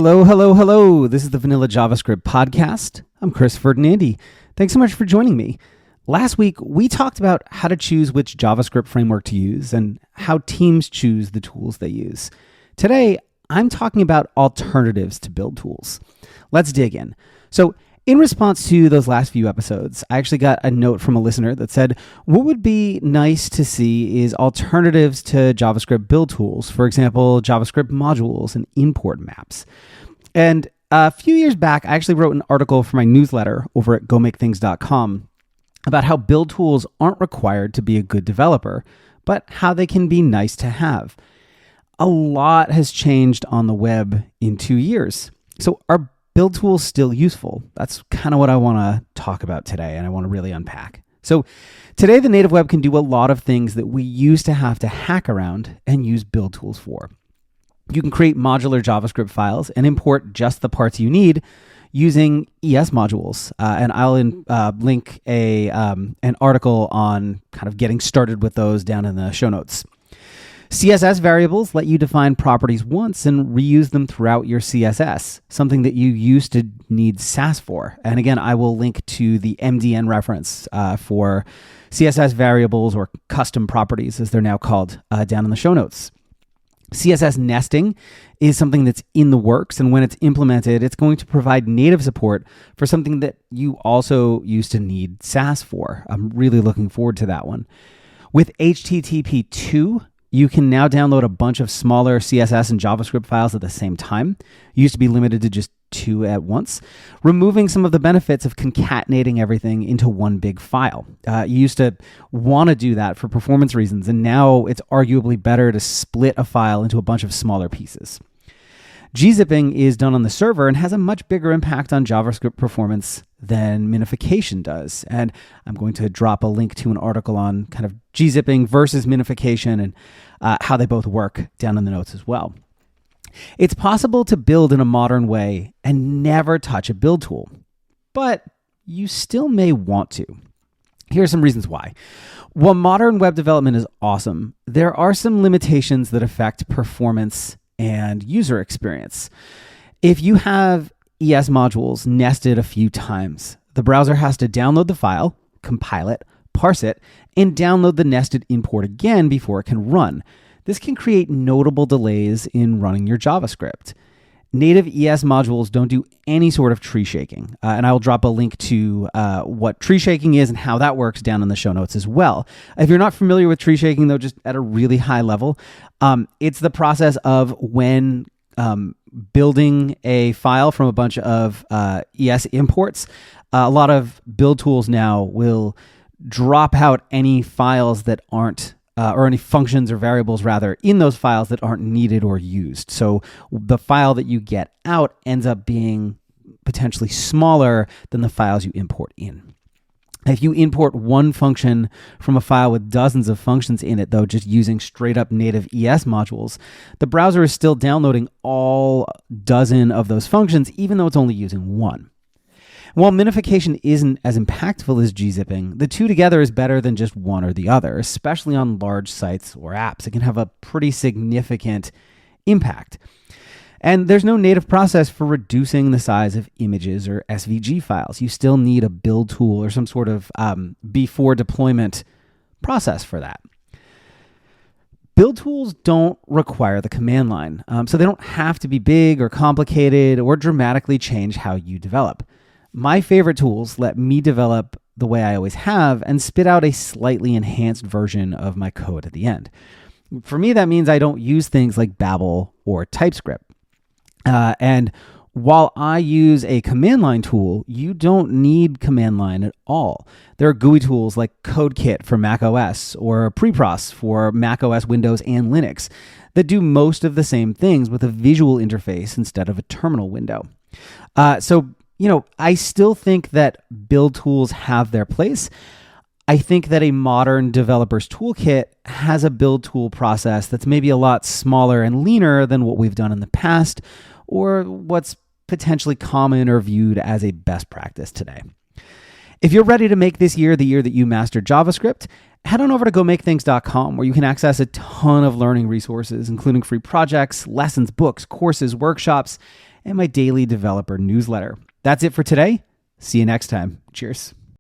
Hello, hello, hello. This is the Vanilla JavaScript podcast. I'm Chris Ferdinandi. Thanks so much for joining me. Last week, we talked about how to choose which JavaScript framework to use and how teams choose the tools they use. Today, I'm talking about alternatives to build tools. Let's dig in. So, in response to those last few episodes, I actually got a note from a listener that said, what would be nice to see is alternatives to JavaScript build tools, for example, JavaScript modules and import maps. And a few years back, I actually wrote an article for my newsletter over at gomakethings.com about how build tools aren't required to be a good developer, but how they can be nice to have. A lot has changed on the web in 2 years. So are build tools still useful? That's kind of what I want to talk about today, and I want to really unpack. So today, the native web can do a lot of things that we used to have to hack around and use build tools for. You can create modular JavaScript files and import just the parts you need using ES modules. And I'll link an article on kind of getting started with those down in the show notes. CSS variables let you define properties once and reuse them throughout your CSS, something that you used to need Sass for. And again, I will link to the MDN reference for CSS variables, or custom properties as they're now called, down in the show notes. CSS nesting is something that's in the works, and when it's implemented, it's going to provide native support for something that you also used to need Sass for. I'm really looking forward to that one. With HTTP 2, you can now download a bunch of smaller CSS and JavaScript files at the same time. It used to be limited to just 2 at once, removing some of the benefits of concatenating everything into one big file. You used to want to do that for performance reasons, and now it's arguably better to split a file into a bunch of smaller pieces. Gzipping is done on the server and has a much bigger impact on JavaScript performance than minification does. And I'm going to drop a link to an article on kind of gzipping versus minification and how they both work down in the notes as well. It's possible to build in a modern way and never touch a build tool, but you still may want to. Here are some reasons why. While modern web development is awesome, there are some limitations that affect performance and user experience. If you have ES modules nested a few times, the browser has to download the file, compile it, parse it, and download the nested import again before it can run. This can create notable delays in running your JavaScript. Native ES modules don't do any sort of tree shaking, and I will drop a link to what tree shaking is and how that works down in the show notes as well. If you're not familiar with tree shaking, though, just at a really high level, it's the process of when building a file from a bunch of ES imports. A lot of build tools now will drop out any files that aren't or any functions or variables rather in those files that aren't needed or used. So the file that you get out ends up being potentially smaller than the files you import in. If you import one function from a file with dozens of functions in it, though, just using straight up native ES modules, the browser is still downloading all dozen of those functions, even though it's only using one. While minification isn't as impactful as gzipping, the two together is better than just one or the other, especially on large sites or apps. It can have a pretty significant impact. And there's no native process for reducing the size of images or SVG files. You still need a build tool or some sort of before deployment process for that. Build tools don't require the command line, so they don't have to be big or complicated or dramatically change how you develop. My favorite tools let me develop the way I always have and spit out a slightly enhanced version of my code at the end. For me, that means I don't use things like Babel or TypeScript. And while I use a command line tool, you don't need command line at all. There are GUI tools like CodeKit for macOS or Preproce for macOS, Windows, and Linux that do most of the same things with a visual interface instead of a terminal window. I still think that build tools have their place. I think that a modern developer's toolkit has a build tool process that's maybe a lot smaller and leaner than what we've done in the past, or what's potentially common or viewed as a best practice today. If you're ready to make this year the year that you master JavaScript, head on over to gomakethings.com, where you can access a ton of learning resources, including free projects, lessons, books, courses, workshops, and my daily developer newsletter. That's it for today. See you next time. Cheers.